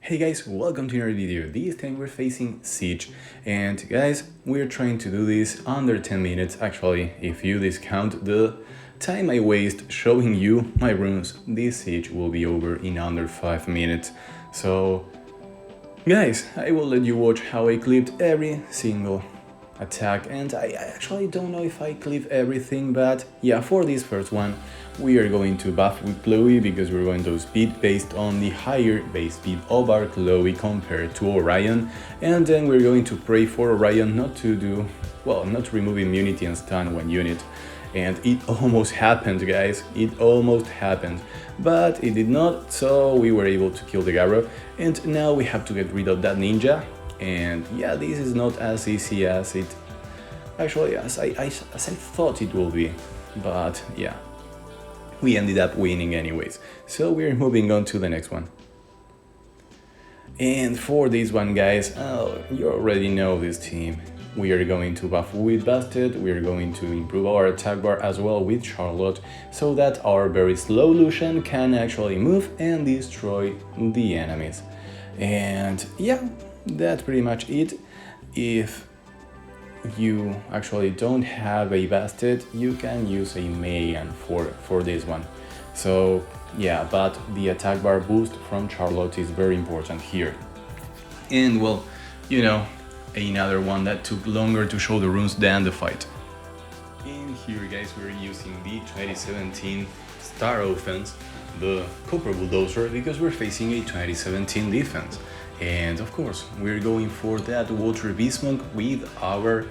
Hey guys, welcome to another video. This time we're facing Siege, and guys, we're trying to do this under 10 minutes. Actually, if you discount the time I waste showing you my runes, this Siege will be over in under 5 minutes. So guys, I will let you watch how I clipped every single attack, and I actually don't know if I clip everything, but yeah, for this first one we are going to buff with Chloe because we're going to speed based on the higher base speed of our Chloe compared to Orion, and then we're going to pray for Orion not to remove immunity and stun one unit. And it almost happened, guys, it almost happened, but it did not, so we were able to kill the Garo, and now we have to get rid of that ninja. And yeah, this is not as easy as it actually as I thought it will be, but yeah, we ended up winning anyways. So we're moving on to the next one. And for this one, guys, you already know this team. We are going to buff with Busted, we are going to improve our attack bar as well with Charlotte, so that our very slow Lucian can actually move and destroy the enemies. And yeah, that's pretty much it. If you actually don't have a Busted, you can use a Megan for this one. So yeah, but the attack bar boost from Charlotte is very important here. And well, you know, another one that took longer to show the runes than the fight. And here, guys, we're using the 2017 star offense, the Copper Bulldozer, because we're facing a 2017 defense. And of course, we're going for that Water Beast Monk with our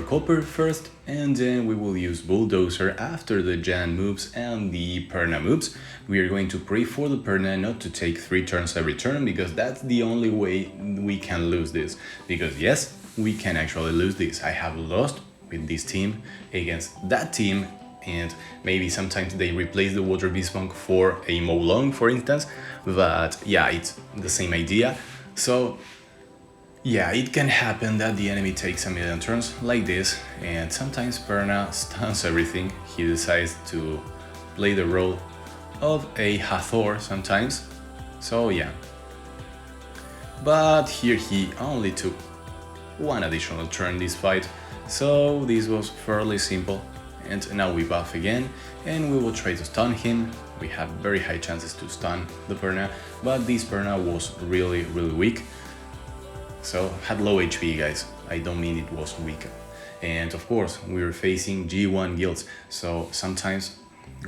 Copper first, and then we will use Bulldozer after the Jan moves and the Perna moves. We are going to pray for the Perna not to take 3 turns every turn, because that's the only way we can lose this. Because yes, we can actually lose this. I have lost with this team against that team, and maybe sometimes they replace the Water Beast Monk for a Molong, for instance, but yeah, it's the same idea. So yeah, it can happen that the enemy takes a million turns like this, and sometimes Perna stuns everything. He decides to play the role of a Hathor sometimes, so yeah. But here he only took 1 additional turn this fight, so this was fairly simple. And now we buff again, and we will try to stun him. We have very high chances to stun the Perna, but this Perna was really weak. So had low HP, guys. I don't mean it was weak. And of course, we were facing G1 guilds, so sometimes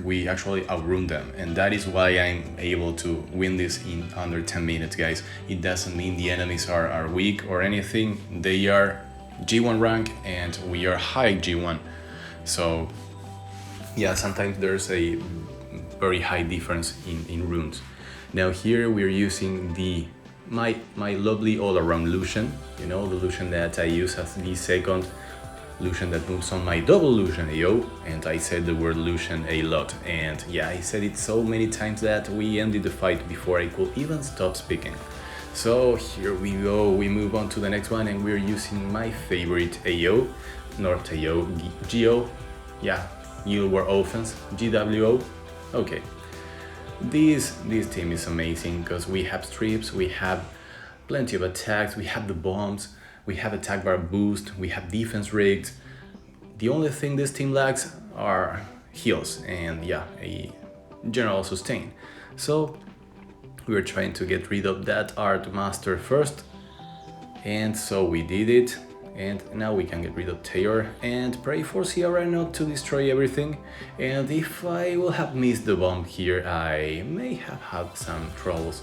we actually outrun them, and that is why I'm able to win this in under 10 minutes, guys. It doesn't mean the enemies are weak or anything. They are G1 rank and we are high G1. So yeah, sometimes there's a very high difference in runes. Now here we're using my lovely all-around Lucian, you know, the Lucian that I use as the second Lucian that moves on my double Lucian AO, and I said the word Lucian a lot, and yeah, I said it so many times that we ended the fight before I could even stop speaking. So here we go, we move on to the next one, and we're using my favorite AO, not AO, GO, yeah, Guild War Offense, GWO, okay. This team is amazing because we have strips, we have plenty of attacks, we have the bombs, we have attack bar boost, we have defense rigged. The only thing this team lacks are heals and yeah, a general sustain. So we were trying to get rid of that Art Master first, and so we did it. And now we can get rid of Taylor and pray for CLARA not to destroy everything. And if I will have missed the bomb here, I may have had some troubles.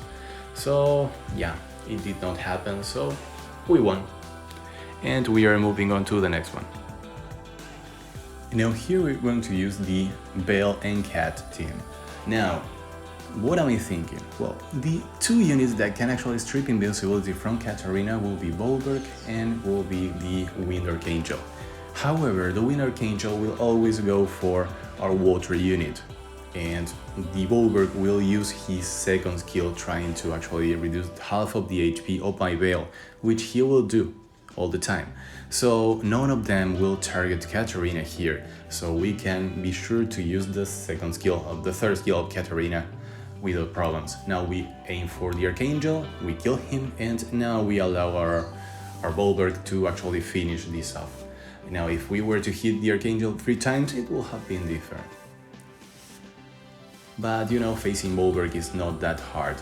So yeah, it did not happen, so we won. And we are moving on to the next one. Now here we're going to use the Bale and Cat team. Now, what am I thinking? Well, the 2 units that can actually strip invincibility from Katarina will be Volberg and will be the Wind Archangel. However, the Wind Archangel will always go for our water unit, and the Volberg will use his second skill trying to actually reduce half of the HP of my Veil, which he will do all the time. So none of them will target Katarina here, so we can be sure to use the third skill of Katarina without problems. Now we aim for the Archangel, we kill him, and now we allow our Bulwark to actually finish this off. Now if we were to hit the Archangel 3 times, it would have been different. But you know, facing Bulwark is not that hard,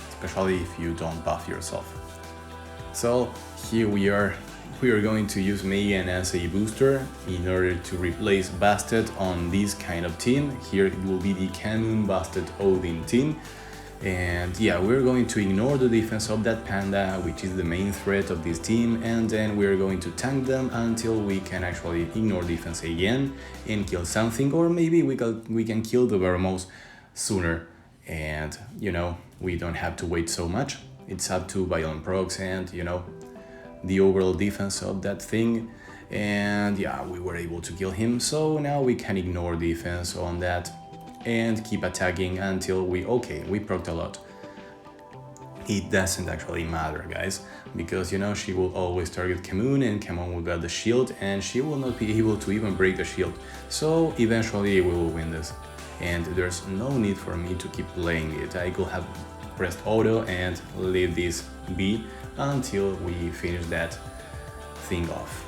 especially if you don't buff yourself. So here we are going to use Megan as a booster in order to replace Bastet on this kind of team. Here it will be the Canon Bastet Odin team. And yeah, we're going to ignore the defense of that panda, which is the main threat of this team, and then we're going to tank them until we can actually ignore defense again and kill something, or maybe we can kill the Vermos sooner, and you know, we don't have to wait so much. It's up to Violent Procs and you know, the overall defense of that thing. And yeah, we were able to kill him, so now we can ignore defense on that and keep attacking until we procced a lot. It doesn't actually matter, guys, because you know, she will always target Kamoon, and Kamoon will get the shield and she will not be able to even break the shield. So eventually we will win this, and there's no need for me to keep playing it. I could have pressed auto and leave this be until we finish that thing off.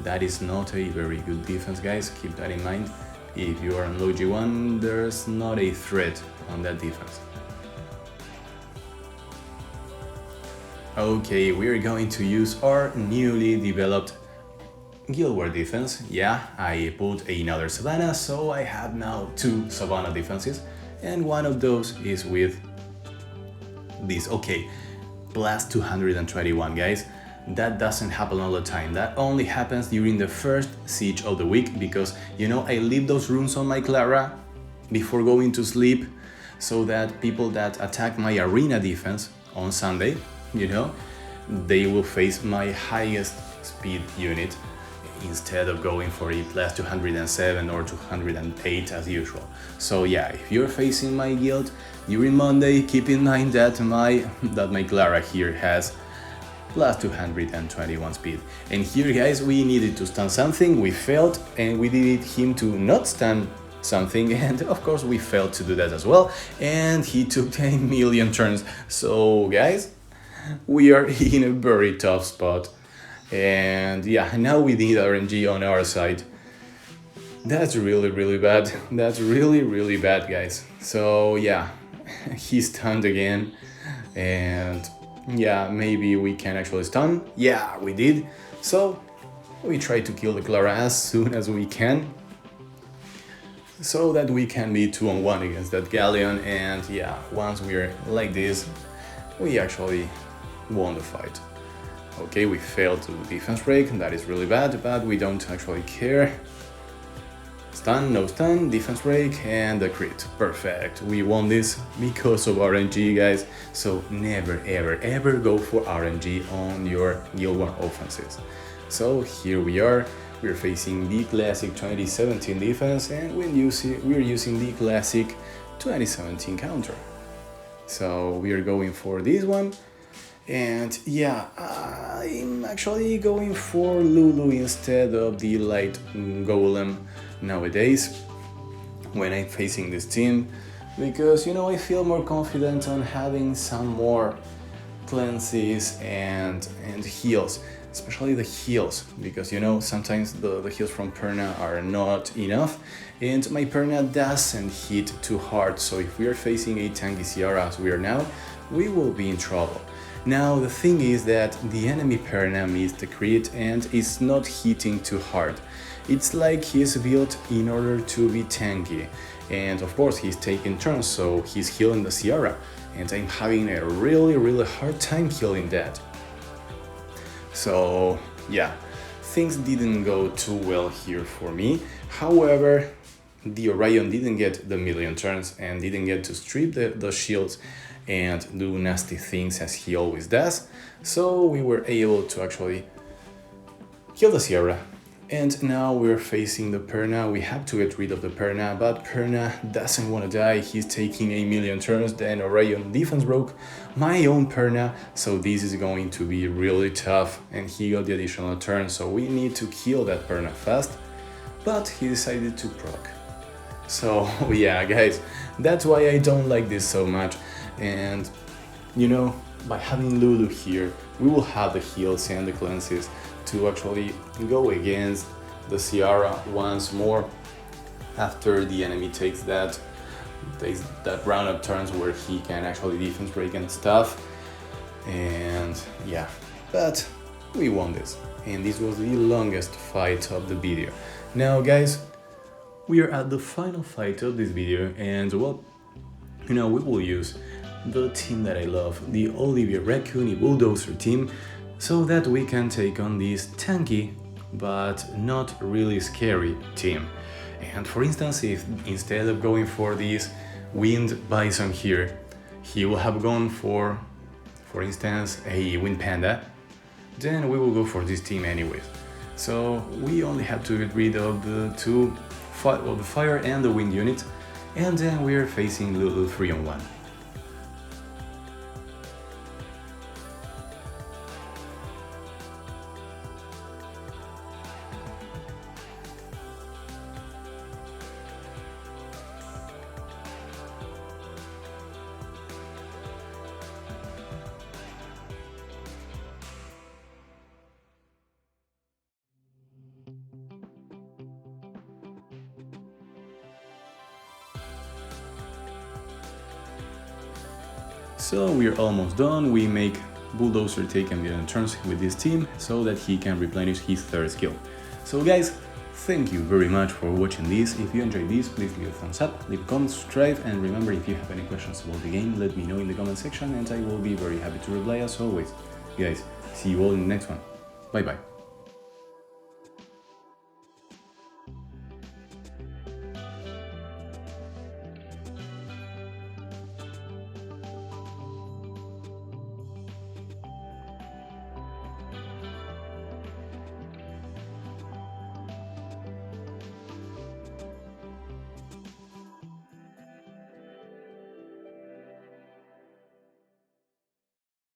That is not a very good defense, guys, keep that in mind. If you are on low G1, there's not a threat on that defense. Okay, we're going to use our newly developed Guild War defense. Yeah, I put another Savannah, so I have now 2 Savannah defenses, and one of those is with this. Okay, plus 221, guys. That doesn't happen all the time. That only happens during the first siege of the week, because you know, I leave those runes on my Clara before going to sleep, so that people that attack my arena defense on Sunday, you know, they will face my highest speed unit instead of going for a plus 207 or 208 as usual. So yeah, if you're facing my guild during Monday, keep in mind that my Clara here has plus 221 speed. And here, guys, we needed to stun something, we failed, and we needed him to not stun something, and of course we failed to do that as well, and he took 1 million turns. So guys, we are in a very tough spot, and yeah, now we need RNG on our side. That's really bad. That's really bad, guys. So yeah, he stunned again, and yeah, maybe we can actually stun. Yeah, we did. So we try to kill the Clara as soon as we can, so that we can be 2-on-1 against that Galleon. And yeah, once we're like this, we actually won the fight. Okay, we failed to defense break, that is really bad, but we don't actually care. Stun, no stun, defense break, and the crit. Perfect. We won this because of RNG, guys. So never ever go for RNG on your Guild War offenses. So here we are. We're facing the classic 2017 defense, and we're using the classic 2017 counter. So we are going for this one. And yeah, I'm actually going for Lulu instead of the light golem nowadays when I'm facing this team, because you know, I feel more confident on having some more cleanses and heals, especially the heals, because you know, sometimes the heals from Perna are not enough and my Perna doesn't hit too hard. So if we are facing a tanky Ciara as we are now, we will be in trouble. Now the thing is that the enemy Perna missed the crit and is not hitting too hard. It's like he's built in order to be tanky, and of course he's taking turns, so he's healing the Ciara, and I'm having a really hard time healing that. So yeah, things didn't go too well here for me. However, the Orion didn't get the million turns and didn't get to strip the shields and do nasty things as he always does, so we were able to actually kill the Ciara. And now we're facing the Perna. We have to get rid of the Perna, but Perna doesn't want to die. He's taking 1 million turns, then Orion defense broke my own Perna, so this is going to be really tough, and he got the additional turn, so we need to kill that Perna fast. but he decided to proc. So yeah, guys, that's why I don't like this so much. And you know, by having Lulu here, we will have the heals and the cleanses to actually go against the CLARA once more after the enemy takes that round of turns where he can actually defense break and stuff. And yeah, but we won this, and this was the longest fight of the video. Now guys, we are at the final fight of this video, and well, you know, we will use the team that I love, the Olivia Raccoon Bulldozer team, so that we can take on this tanky but not really scary team. And for instance, if instead of going for this Wind Bison here, he will have gone for instance, a Wind Panda, then we will go for this team anyways. So we only have to get rid of the the fire and the wind unit, and then we are facing Lulu 3-on-1. So we are almost done. We make Bulldozer take a million turns with this team so that he can replenish his third skill. So guys, thank you very much for watching this. If you enjoyed this, please leave a thumbs up, leave a comment, subscribe, and remember, if you have any questions about the game, let me know in the comment section and I will be very happy to reply as always. Guys, see you all in the next one. Bye bye.